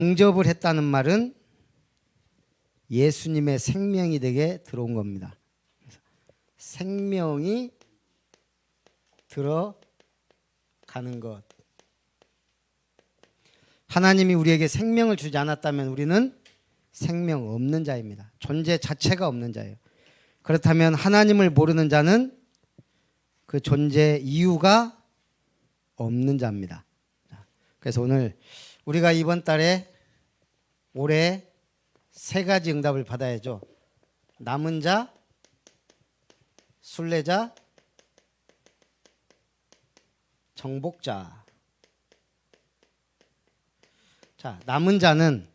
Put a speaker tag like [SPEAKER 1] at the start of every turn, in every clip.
[SPEAKER 1] 영접을 했다는 말은 예수님의 생명이 되게 들어온 겁니다. 생명이 들어가는 것. 하나님이 우리에게 생명을 주지 않았다면 우리는 생명 없는 자입니다. 존재 자체가 없는 자예요. 그렇다면 하나님을 모르는 자는 그 존재 이유가 없는 자입니다. 그래서 오늘 우리가 이번 달에 올해 3가지 응답을 받아야죠. 남은 자, 순례자, 정복자. 자, 남은 자는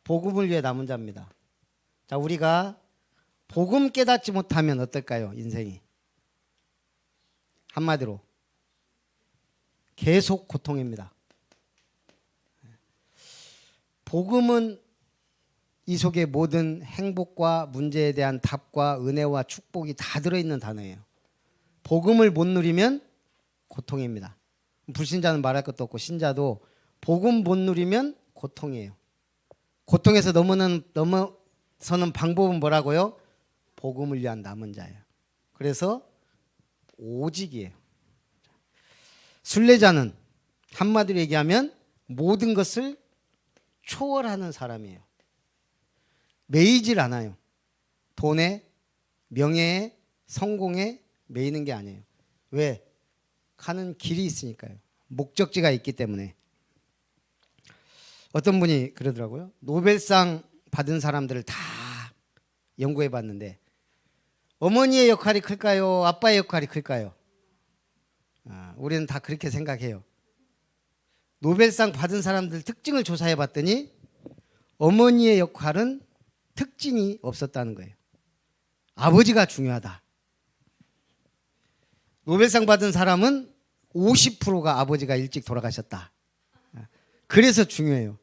[SPEAKER 1] 복음을 위해 남은 자입니다. 자, 우리가 복음 깨닫지 못하면 어떨까요? 인생이. 한마디로 계속 고통입니다. 복음은 이 속에 모든 행복과 문제에 대한 답과 은혜와 축복이 다 들어있는 단어예요. 복음을 못 누리면 고통입니다. 불신자는 말할 것도 없고 신자도 복음 못 누리면 고통이에요. 고통에서 넘어서는 방법은 뭐라고요? 복음을 위한 남은 자예요. 그래서 오직이에요. 순례자는 한마디로 얘기하면 모든 것을 초월하는 사람이에요. 매이질 않아요. 돈에, 명예에, 성공에 매이는 게 아니에요. 왜? 가는 길이 있으니까요. 목적지가 있기 때문에. 어떤 분이 그러더라고요. 노벨상 받은 사람들을 다 연구해 봤는데 어머니의 역할이 클까요? 아빠의 역할이 클까요? 우리는 다 그렇게 생각해요. 노벨상 받은 사람들 특징을 조사해 봤더니 어머니의 역할은 특징이 없었다는 거예요. 아버지가 중요하다. 노벨상 받은 사람은 50%가 아버지가 일찍 돌아가셨다. 그래서 중요해요.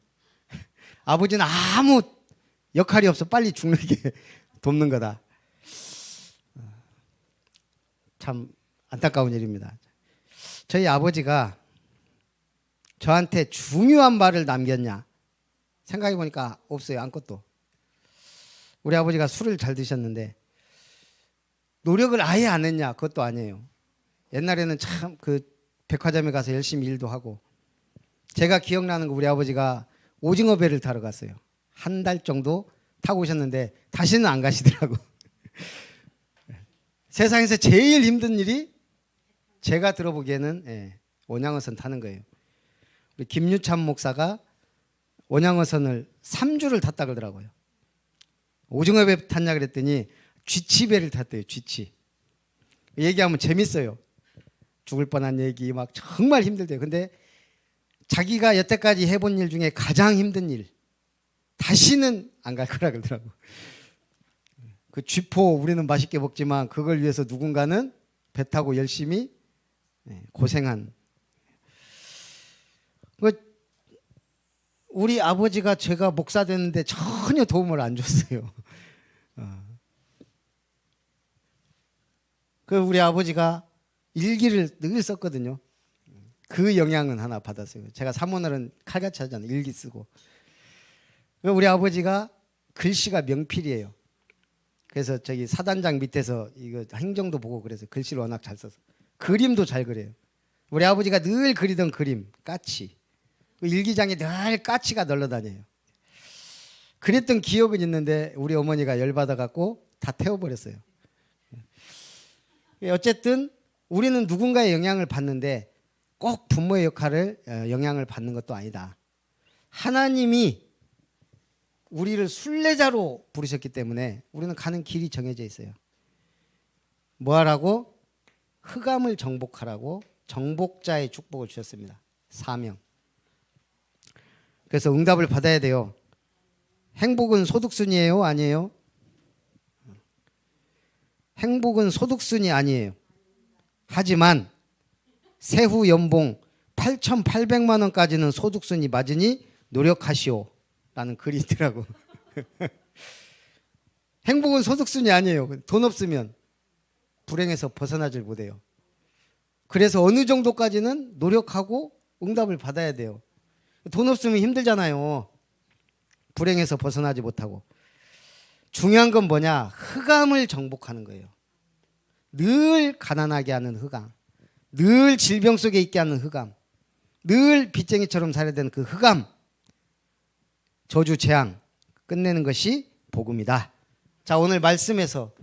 [SPEAKER 1] 아버지는 아무 역할이 없어 빨리 죽게 돕는 거다. 참 안타까운 일입니다. 저희 아버지가 저한테 중요한 말을 남겼냐? 생각해 보니까 없어요. 아무것도. 우리 아버지가 술을 잘 드셨는데 노력을 아예 안 했냐? 그것도 아니에요. 옛날에는 참 그 백화점에 가서 열심히 일도 하고 제가 기억나는 거 우리 아버지가 오징어 배를 타러 갔어요. 한 달 정도 타고 오셨는데 다시는 안 가시더라고. 세상에서 제일 힘든 일이 제가 들어보기에는 원양어선 타는 거예요. 우리 김유찬 목사가 원양어선을 3주를 탔다 그러더라고요. 오징어 배 탔냐 그랬더니 쥐치배를 탔대요. 쥐치. 얘기하면 재밌어요. 죽을 뻔한 얘기 막 정말 힘들대요. 근데 자기가 여태까지 해본 일 중에 가장 힘든 일 다시는 안 갈 거라 그러더라고. 그 쥐포 우리는 맛있게 먹지만 그걸 위해서 누군가는 배 타고 열심히 고생한. 우리 아버지가 제가 목사 됐는데 전혀 도움을 안 줬어요. 그 우리 아버지가 일기를 늘 썼거든요. 그 영향은 하나 받았어요. 제가 사모날은 칼같이 하잖아요. 일기 쓰고. 우리 아버지가 글씨가 명필이에요. 그래서 저기 사단장 밑에서 이거 행정도 보고 그래서 글씨를 워낙 잘 써서 그림도 잘 그려요. 우리 아버지가 늘 그리던 그림 까치. 그 일기장에 늘 까치가 널려다녀요. 그랬던 기억은 있는데 우리 어머니가 열받아 갖고 다 태워버렸어요. 어쨌든 우리는 누군가의 영향을 받는데 꼭 부모의 역할을 영향을 받는 것도 아니다. 하나님이 우리를 순례자로 부르셨기 때문에 우리는 가는 길이 정해져 있어요. 뭐 하라고? 흑암을 정복하라고 정복자의 축복을 주셨습니다. 사명. 그래서 응답을 받아야 돼요. 행복은 소득순이에요? 아니에요? 행복은 소득순이 아니에요. 하지만 세후 연봉 8,800만 원까지는 소득순이 맞으니 노력하시오 라는 글이 있더라고. 행복은 소득순이 아니에요. 돈 없으면 불행에서 벗어나질 못해요. 그래서 어느 정도까지는 노력하고 응답을 받아야 돼요. 돈 없으면 힘들잖아요. 불행에서 벗어나지 못하고. 중요한 건 뭐냐? 흑암을 정복하는 거예요. 늘 가난하게 하는 흑암, 늘 질병 속에 있게 하는 흑암, 늘 빚쟁이처럼 살아야 되는 그 흑암, 저주 재앙 끝내는 것이 복음이다. 자, 오늘 말씀에서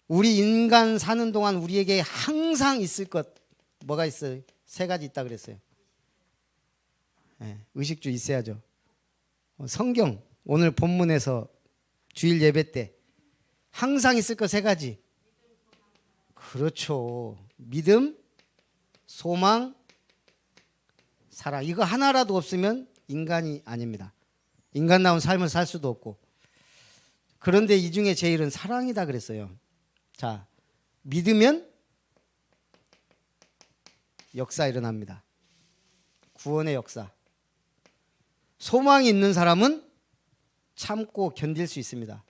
[SPEAKER 1] 우리 인간 사는 동안 우리에게 항상 있을 것 뭐가 있어요? 세 가지 있다 그랬어요. 네, 의식주 있어야죠. 성경 오늘 본문에서 주일 예배 때 항상 있을 것 세 가지. 그렇죠. 믿음, 소망, 사랑. 이거 하나라도 없으면 인간이 아닙니다. 인간다운 삶을 살 수도 없고. 그런데 이 중에 제일은 사랑이다 그랬어요. 자, 믿으면 역사 일어납니다. 구원의 역사. 소망이 있는 사람은 참고 견딜 수 있습니다.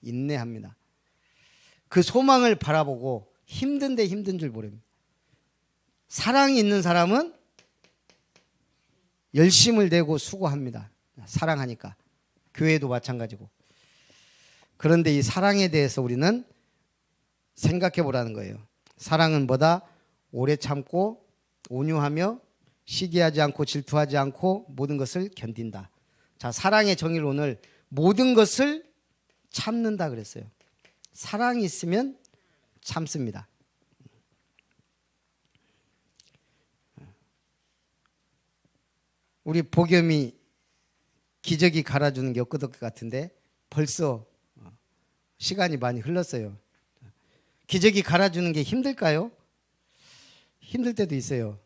[SPEAKER 1] 인내합니다. 그 소망을 바라보고 힘든데 힘든 줄 모릅니다. 사랑이 있는 사람은 열심을 내고 수고합니다. 사랑하니까. 교회도 마찬가지고. 그런데 이 사랑에 대해서 우리는 생각해 보라는 거예요. 사랑은 뭐다? 오래 참고 온유하며 시기하지 않고 질투하지 않고 모든 것을 견딘다. 자, 사랑의 정의를 오늘 모든 것을 참는다 그랬어요. 사랑이 있으면 참습니다. 우리 복염이 기저귀 갈아주는 게 엊그저께 같은데 벌써 시간이 많이 흘렀어요. 기저귀 갈아주는 게 힘들까요? 힘들 때도 있어요.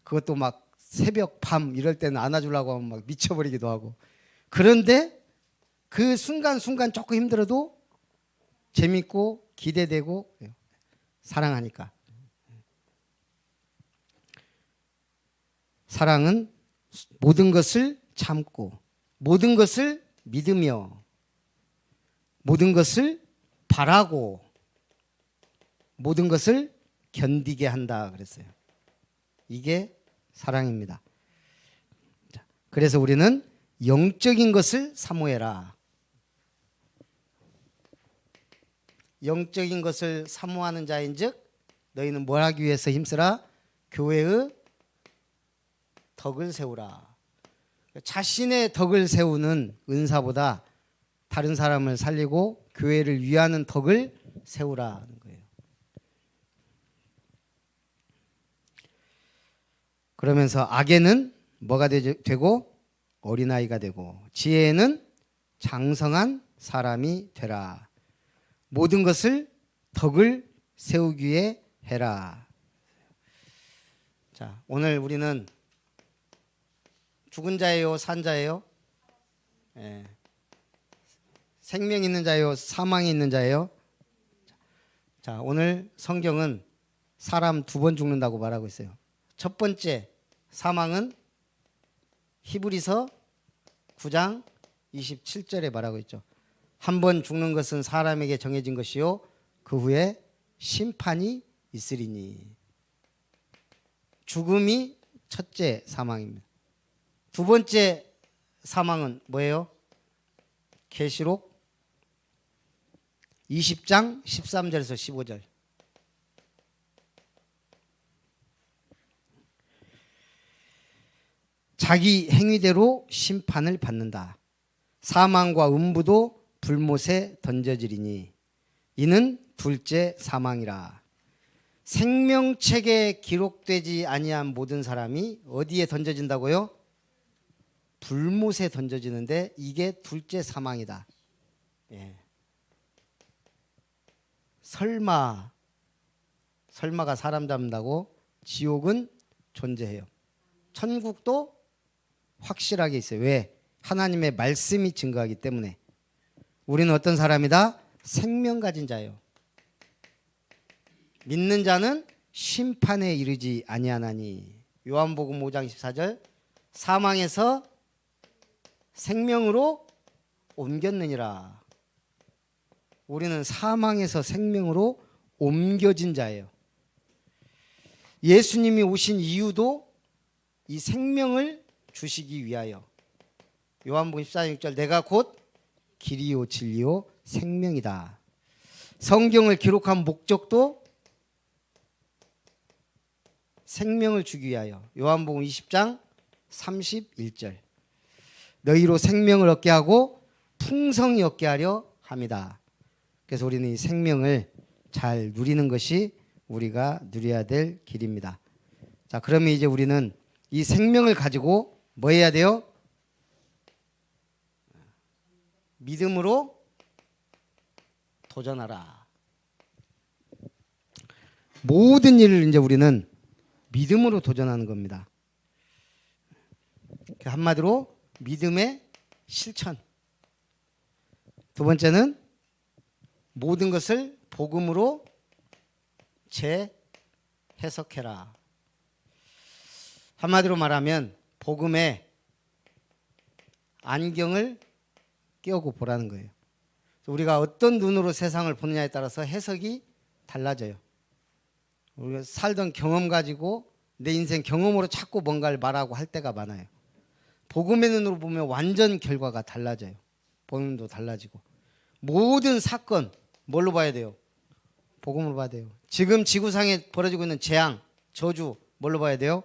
[SPEAKER 1] 그것도 막 새벽 밤 이럴 때는 안아주려고 하면 막 미쳐버리기도 하고. 그런데 그 순간순간 조금 힘들어도 재밌고 기대되고 사랑하니까. 사랑은 모든 것을 참고 모든 것을 믿으며 모든 것을 바라고 모든 것을 견디게 한다 그랬어요. 이게 사랑입니다. 그래서 우리는 영적인 것을 사모해라. 영적인 것을 사모하는 자인즉 너희는 뭘 하기 위해서 힘쓰라? 교회의 덕을 세우라. 자신의 덕을 세우는 은사보다 다른 사람을 살리고 교회를 위하는 덕을 세우라는 거예요. 그러면서 악에는 뭐가 되고 어린아이가 되고 지혜에는 장성한 사람이 되라. 모든 것을 덕을 세우기 위해 해라. 자, 오늘 우리는 죽은 자예요, 산 자예요? 예. 생명 있는 자예요, 사망이 있는 자예요? 자, 오늘 성경은 사람 2번 죽는다고 말하고 있어요. 첫 번째 사망은 히브리서 9장 27절에 말하고 있죠. 한 번 죽는 것은 사람에게 정해진 것이요 그 후에 심판이 있으리니. 죽음이 첫째 사망입니다. 두 번째 사망은 뭐예요? 계시록 20장 13절에서 15절. 자기 행위대로 심판을 받는다. 사망과 음부도 불못에 던져지리니 이는 둘째 사망이라. 생명책에 기록되지 아니한 모든 사람이 어디에 던져진다고요? 불못에 던져지는데 이게 둘째 사망이다. 예. 설마가 사람 잡는다고 지옥은 존재해요. 천국도 확실하게 있어요. 왜? 하나님의 말씀이 증거하기 때문에. 우리는 어떤 사람이다? 생명 가진 자예요. 믿는 자는 심판에 이르지 아니하나니. 요한복음 5장 14절. 사망에서 생명으로 옮겼느니라. 우리는 사망에서 생명으로 옮겨진 자예요. 예수님이 오신 이유도 이 생명을 주시기 위하여. 요한복음 14장 6절 내가 곧 길이요 진리요 생명이다. 성경을 기록한 목적도 생명을 주기 위하여. 요한복음 20장 31절 너희로 생명을 얻게 하고 풍성히 얻게 하려 함이다. 그래서 우리는 이 생명을 잘 누리는 것이 우리가 누려야 될 길입니다. 자, 그러면 이제 우리는 이 생명을 가지고 뭐 해야 돼요? 믿음으로 도전하라. 모든 일을 이제 우리는 믿음으로 도전하는 겁니다. 한마디로 믿음의 실천. 두 번째는 모든 것을 복음으로 재해석해라. 한마디로 말하면 복음에 안경을 끼우고 보라는 거예요. 우리가 어떤 눈으로 세상을 보느냐에 따라서 해석이 달라져요. 우리가 살던 경험 가지고 내 인생 경험으로 자꾸 뭔가를 말하고 할 때가 많아요. 복음의 눈으로 보면 완전 결과가 달라져요. 본능도 달라지고. 모든 사건 뭘로 봐야 돼요? 복음으로 봐야 돼요. 지금 지구상에 벌어지고 있는 재앙, 저주 뭘로 봐야 돼요?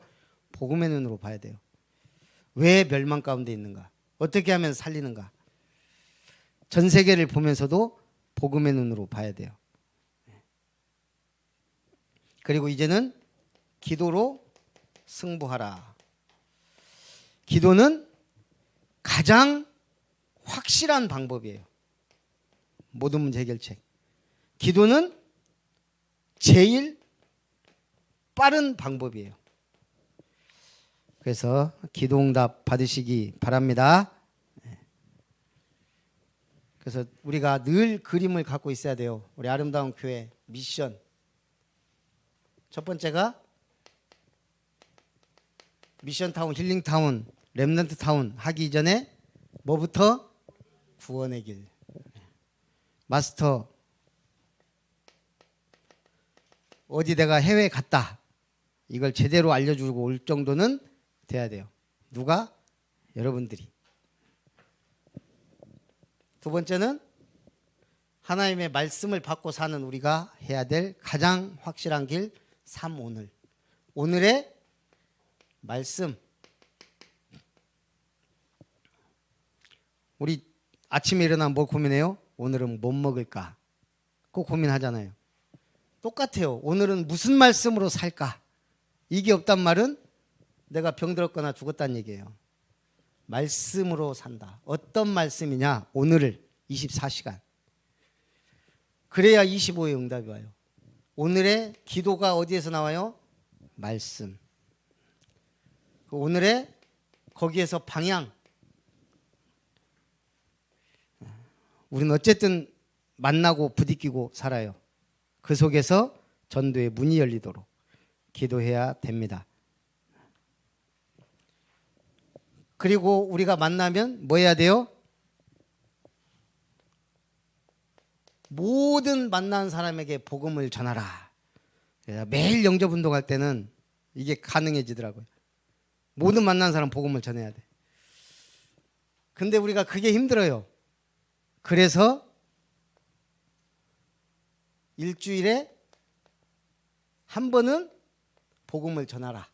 [SPEAKER 1] 복음의 눈으로 봐야 돼요. 왜 멸망 가운데 있는가? 어떻게 하면 살리는가? 전 세계를 보면서도 복음의 눈으로 봐야 돼요. 그리고 이제는 기도로 승부하라. 기도는 가장 확실한 방법이에요. 모든 문제 해결책. 기도는 제일 빠른 방법이에요. 그래서 기도응답 받으시기 바랍니다. 그래서 우리가 늘 그림을 갖고 있어야 돼요. 우리 아름다운 교회 미션. 첫 번째가 미션타운, 힐링타운, 렘넌트타운 하기 이전에 뭐부터? 구원의 길. 마스터 어디 내가 해외 갔다. 이걸 제대로 알려주고 올 정도는 돼야 돼요. 누가? 여러분들이. 두 번째는 하나님의 말씀을 받고 사는 우리가 해야 될 가장 확실한 길, 삶 오늘. 오늘의 말씀. 우리 아침에 일어나면 뭘 고민해요? 오늘은 뭐 먹을까? 꼭 고민하잖아요. 똑같아요. 오늘은 무슨 말씀으로 살까? 이게 없단 말은 내가 병들었거나 죽었다는 얘기예요. 말씀으로 산다. 어떤 말씀이냐? 오늘을 24시간. 그래야 25의 응답이 와요. 오늘의 기도가 어디에서 나와요? 말씀. 오늘의 거기에서 방향. 우리는 어쨌든 만나고 부딪히고 살아요. 그 속에서 전도의 문이 열리도록 기도해야 됩니다. 그리고 우리가 만나면 뭐 해야 돼요? 모든 만난 사람에게 복음을 전하라. 매일 영접 운동할 때는 이게 가능해지더라고요. 모든 만난 사람 복음을 전해야 돼. 근데 우리가 그게 힘들어요. 그래서 일주일에 한 번은 복음을 전하라.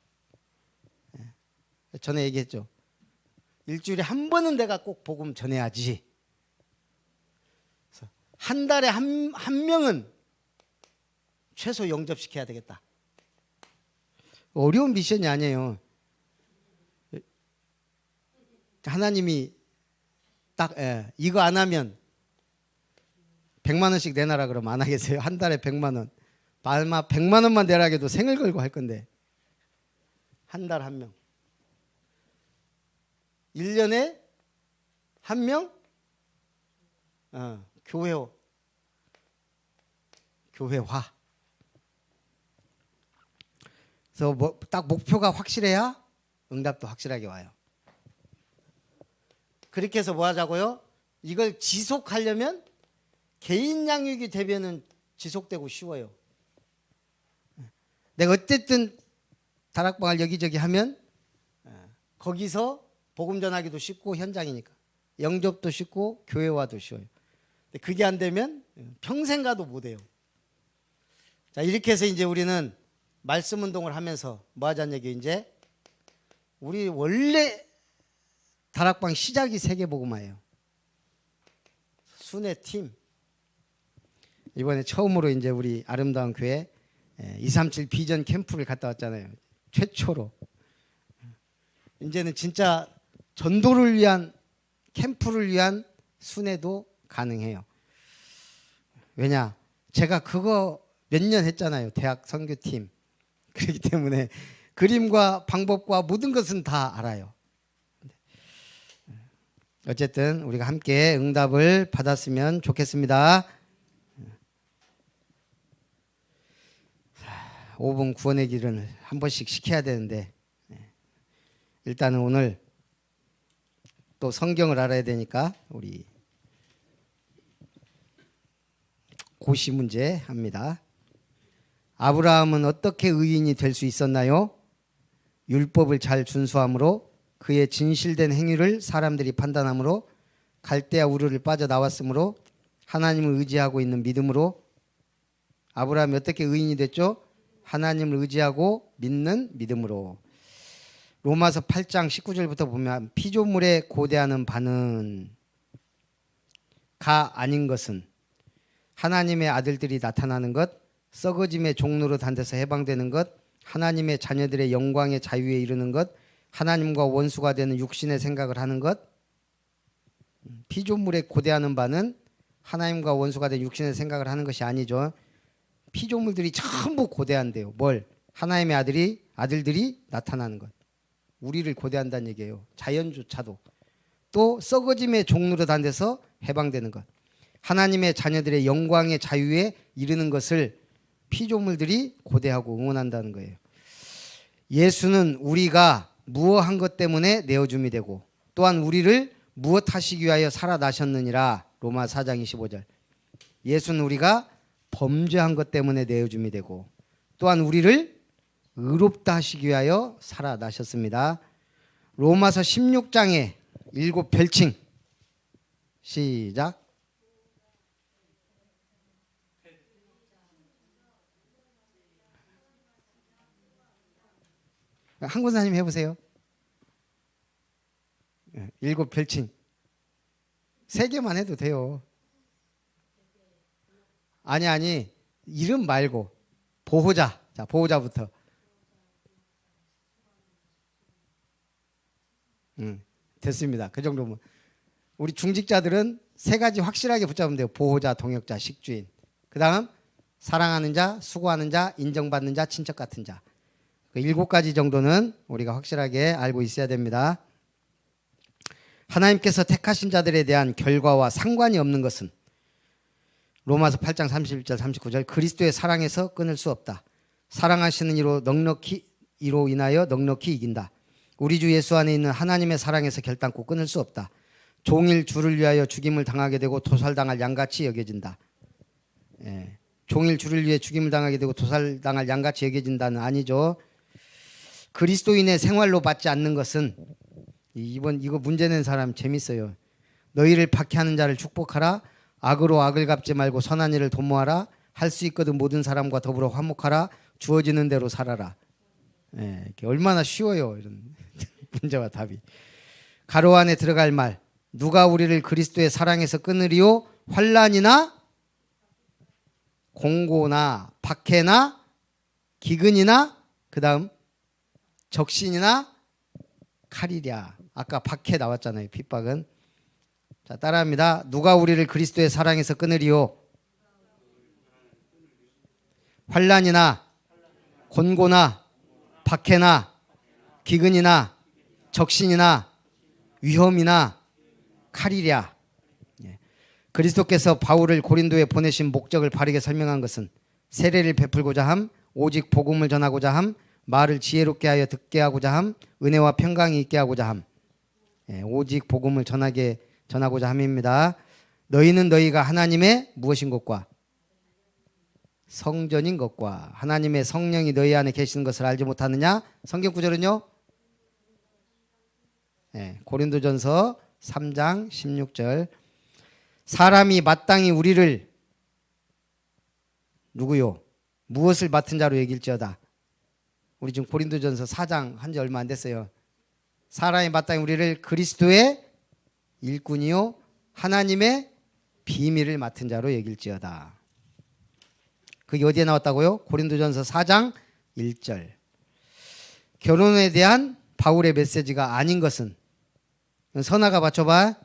[SPEAKER 1] 전에 얘기했죠. 일주일에 한 번은 내가 꼭 복음 전해야지. 한 달에 한 명은 최소 영접시켜야 되겠다. 어려운 미션이 아니에요. 하나님이 딱 이거 안 하면 100만 원씩 내놔라 그러면 안 하겠어요? 한 달에 100만 원. 말마 100만 원만 내라 해도 생을 걸고 할 건데. 한 달 한 명. 1년에 한 명? 교회화. 그래서 딱 목표가 확실해야 응답도 확실하게 와요. 그렇게 해서 뭐 하자고요? 이걸 지속하려면 개인 양육이 되면은 지속되고 쉬워요. 내가 어쨌든 다락방을 여기저기 하면 거기서 복음 전하기도 쉽고 현장이니까. 영접도 쉽고 교회와도 쉬워요. 근데 그게 안 되면 평생 가도 못 해요. 자, 이렇게 해서 이제 우리는 말씀 운동을 하면서 뭐 하자는 얘기예요. 이제 우리 원래 다락방 시작이 세계복음화예요. 순회 팀. 이번에 처음으로 이제 우리 아름다운 교회 237 비전 캠프를 갔다 왔잖아요. 최초로. 이제는 진짜 전도를 위한 캠프를 위한 순회도 가능해요. 왜냐? 제가 그거 몇 년 했잖아요. 대학 선교팀. 그렇기 때문에 그림과 방법과 모든 것은 다 알아요. 어쨌든 우리가 함께 응답을 받았으면 좋겠습니다. 5분 구원의 길을 한 번씩 시켜야 되는데 일단은 오늘 또 성경을 알아야 되니까 우리 고시 문제 합니다. 아브라함은 어떻게 의인이 될 수 있었나요? 율법을 잘 준수함으로 그의 진실된 행위를 사람들이 판단함으로 갈대아 우르를 빠져나왔으므로 하나님을 의지하고 있는 믿음으로. 아브라함이 어떻게 의인이 됐죠? 하나님을 의지하고 믿는 믿음으로. 로마서 8장 19절부터 보면 피조물에 고대하는 바는 가 아닌 것은 하나님의 아들들이 나타나는 것, 썩어짐의 종로로 단 데서 해방되는 것, 하나님의 자녀들의 영광의 자유에 이르는 것, 하나님과 원수가 되는 육신의 생각을 하는 것. 피조물에 고대하는 바는 하나님과 원수가 된 육신의 생각을 하는 것이 아니죠. 피조물들이 전부 고대한대요. 뭘? 하나님의 아들들이 나타나는 것. 우리를 고대한다는 얘기예요. 자연조차도. 또 썩어짐의 종로로 단 데서 해방되는 것. 하나님의 자녀들의 영광의 자유에 이르는 것을 피조물들이 고대하고 응원한다는 거예요. 예수는 우리가 무엇한 것 때문에 내어줌이 되고 또한 우리를 무엇 하시기 위하여 살아나셨느니라. 로마 4장 25절. 예수는 우리가 범죄한 것 때문에 내어줌이 되고 또한 우리를 의롭다 하시기 위하여 살아나셨습니다. 로마서 16장에 7별칭 시작. 한 권사님 해보세요. 7별칭 3개만 해도 돼요. 아니 이름 말고 보호자. 자, 보호자부터. 됐습니다. 그 정도면 우리 중직자들은 3가지 확실하게 붙잡으면 돼요. 보호자, 동역자, 식주인. 그 다음 사랑하는 자, 수고하는 자, 인정받는 자, 친척 같은 자. 그 7가지 정도는 우리가 확실하게 알고 있어야 됩니다. 하나님께서 택하신 자들에 대한 결과와 상관이 없는 것은 로마서 8장 31절 39절 그리스도의 사랑에서 끊을 수 없다. 사랑하시는 이로 인하여 넉넉히 이긴다. 우리 주 예수 안에 있는 하나님의 사랑에서 결단코 끊을 수 없다. 종일 주를 위하여 죽임을 당하게 되고 도살당할 양같이 여겨진다. 종일 주를 위해 죽임을 당하게 되고 도살당할 양같이 여겨진다는 아니죠. 그리스도인의 생활로 받지 않는 것은 이거 문제 낸 사람 재밌어요. 너희를 박해하는 자를 축복하라. 악으로 악을 갚지 말고 선한 일을 도모하라. 할 수 있거든 모든 사람과 더불어 화목하라. 주어지는 대로 살아라. 얼마나 쉬워요. 이런 문제와 답이. 가로 안에 들어갈 말. 누가 우리를 그리스도의 사랑에서 끊으리요? 환난이나 공고나 박해나 기근이나 그 다음 적신이나 칼이랴. 아까 박해 나왔잖아요. 핍박은. 자, 따라합니다. 누가 우리를 그리스도의 사랑에서 끊으리요? 환난이나 곤고나 박해나 기근이나 적신이나 위험이나 칼이랴. 그리스도께서 바울을 고린도에 보내신 목적을 바르게 설명한 것은 세례를 베풀고자 함, 오직 복음을 전하고자 함, 말을 지혜롭게 하여 듣게 하고자 함, 은혜와 평강이 있게 하고자 함. 오직 복음을 전하고자 함입니다. 너희는 너희가 하나님의 무엇인 것과 성전인 것과 하나님의 성령이 너희 안에 계시는 것을 알지 못하느냐? 성경 구절은요? 고린도전서 3장 16절. 사람이 마땅히 우리를 누구요? 무엇을 맡은 자로 여길지어다. 우리 지금 고린도전서 4장 한 지 얼마 안 됐어요. 사람이 마땅히 우리를 그리스도의 일꾼이요 하나님의 비밀을 맡은 자로 여길지어다. 그게 어디에 나왔다고요? 고린도전서 4장 1절. 결혼에 대한 바울의 메시지가 아닌 것은, 선아가 맞춰봐.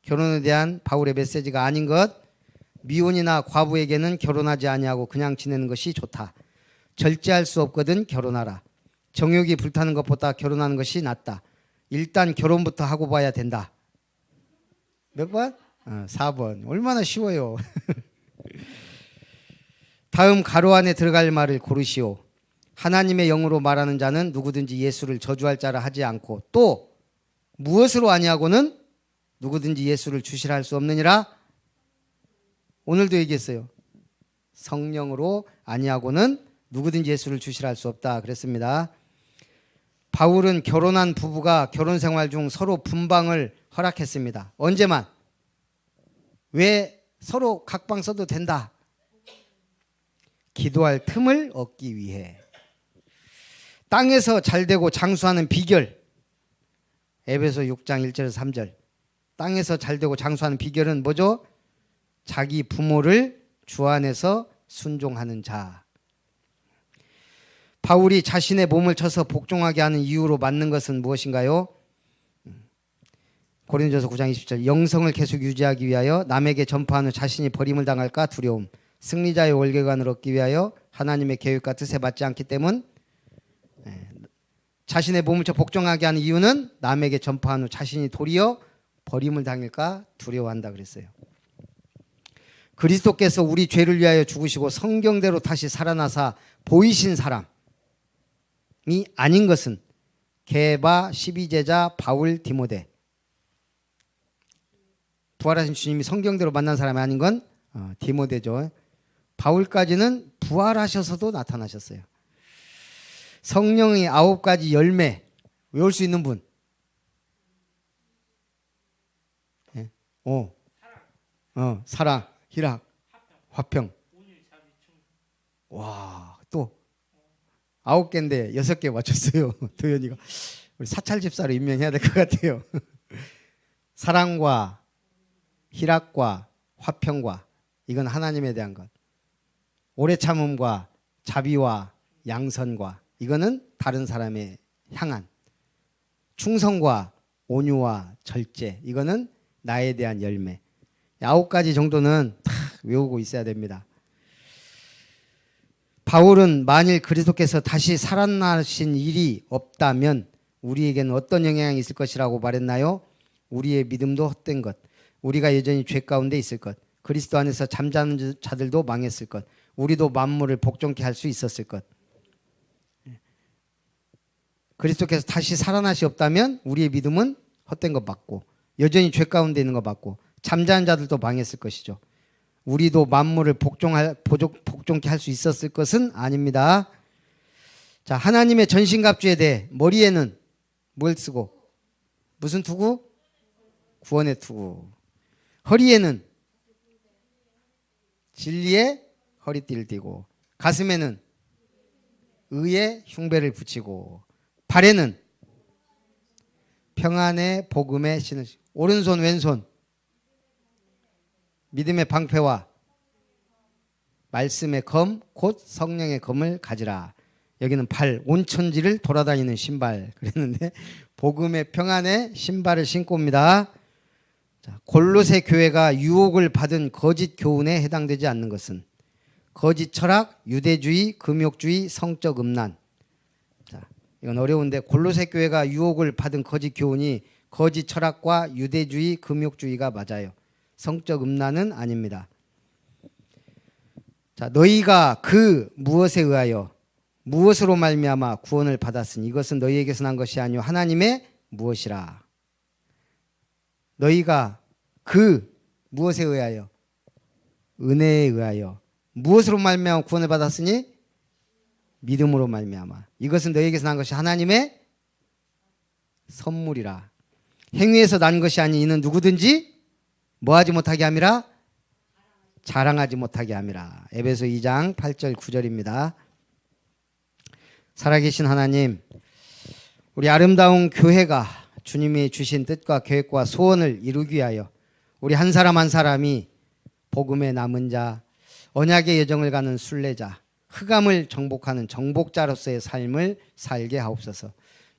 [SPEAKER 1] 결혼에 대한 바울의 메시지가 아닌 것. 미혼이나 과부에게는 결혼하지 아니하고 그냥 지내는 것이 좋다. 절제할 수 없거든 결혼하라. 정욕이 불타는 것보다 결혼하는 것이 낫다. 일단 결혼부터 하고 봐야 된다. 몇 번? 4번. 얼마나 쉬워요. 다음 가로 안에 들어갈 말을 고르시오. 하나님의 영으로 말하는 자는 누구든지 예수를 저주할 자라 하지 않고, 또 무엇으로 아니하고는 누구든지 예수를 주시라 할 수 없느니라. 오늘도 얘기했어요. 성령으로 아니하고는 누구든지 예수를 주시라 할 수 없다 그랬습니다. 바울은 결혼한 부부가 결혼 생활 중 서로 분방을 허락했습니다. 언제만? 왜 서로 각방 써도 된다? 기도할 틈을 얻기 위해. 땅에서 잘되고 장수하는 비결, 에베소 6장 1절에서 3절. 땅에서 잘되고 장수하는 비결은 뭐죠? 자기 부모를 주 안에서 순종하는 자. 바울이 자신의 몸을 쳐서 복종하게 하는 이유로 맞는 것은 무엇인가요? 고린도전서 9장 20절. 영성을 계속 유지하기 위하여, 남에게 전파하는 자신이 버림을 당할까 두려움, 승리자의 월계관을 얻기 위하여, 하나님의 계획과 뜻에 맞지 않기 때문. 자신의 몸을 쳐 복종하게 하는 이유는 남에게 전파한 후 자신이 도리어 버림을 당할까 두려워한다 그랬어요. 그리스도께서 우리 죄를 위하여 죽으시고 성경대로 다시 살아나사 보이신 사람이 아닌 것은 게바 12제자 바울 디모데. 부활하신 주님이 성경대로 만난 사람이 아닌 건 디모데죠. 바울까지는 부활하셔서도 나타나셨어요. 성령의 9가지 열매 외울 수 있는 분? 네. 사랑, 희락, 화평. 와, 또 9개인데 6개 맞췄어요. 도현이가. 우리 사찰 집사로 임명해야 될 것 같아요. 사랑과 희락과 화평과, 이건 하나님에 대한 것. 오래 참음과 자비와 양선과, 이거는 다른 사람에 향한. 충성과 온유와 절제, 이거는 나에 대한 열매. 9가지 정도는 다 외우고 있어야 됩니다. 바울은 만일 그리스도께서 다시 살아나신 일이 없다면 우리에게는 어떤 영향이 있을 것이라고 말했나요? 우리의 믿음도 헛된 것, 우리가 여전히 죄 가운데 있을 것, 그리스도 안에서 잠자는 자들도 망했을 것, 우리도 만물을 복종케 할 수 있었을 것. 그리스도께서 다시 살아나시 없다면 우리의 믿음은 헛된 것 맞고, 여전히 죄 가운데 있는 것 맞고, 잠자는 자들도 망했을 것이죠. 우리도 만물을 복종케 할 수 있었을 것은 아닙니다. 자, 하나님의 전신갑주에 대해 머리에는 뭘 쓰고, 무슨 투구? 구원의 투구. 허리에는 진리의 허리띠를 띠고, 가슴에는 의의 흉배를 붙이고, 발에는 평안의 복음의 신을, 오른손 왼손 믿음의 방패와 말씀의 검 곧 성령의 검을 가지라. 여기는 발, 온천지를 돌아다니는 신발 그랬는데, 복음의 평안의 신발을 신고 옵니다. 자, 골로새 교회가 유혹을 받은 거짓 교훈에 해당되지 않는 것은 거짓 철학, 유대주의, 금욕주의, 성적 음란. 자, 이건 어려운데, 골로새 교회가 유혹을 받은 거짓 교훈이 거짓 철학과 유대주의, 금욕주의가 맞아요. 성적 음란은 아닙니다. 자, 너희가 그 무엇에 의하여 무엇으로 말미암아 구원을 받았으니 이것은 너희에게서 난 것이 아니요 하나님의 무엇이라. 너희가 그 무엇에 의하여, 은혜에 의하여 무엇으로 말미암아 구원을 받았으니 믿음으로 말미암아 이것은 너희에게서 난 것이 하나님의 선물이라. 행위에서 난 것이 아니 이는 누구든지 뭐하지 못하게 함이라? 자랑하지 못하게 함이라. 에베소 2장 8절 9절입니다. 살아계신 하나님, 우리 아름다운 교회가 주님이 주신 뜻과 계획과 소원을 이루기 위하여 우리 한 사람 한 사람이 복음의 남은 자, 언약의 여정을 가는 순례자, 흑암을 정복하는 정복자로서의 삶을 살게 하옵소서.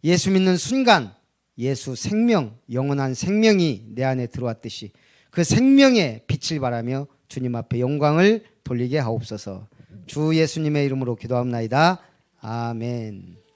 [SPEAKER 1] 예수 믿는 순간 예수 생명, 영원한 생명이 내 안에 들어왔듯이 그 생명의 빛을 발하며 주님 앞에 영광을 돌리게 하옵소서. 주 예수님의 이름으로 기도합나이다. 아멘.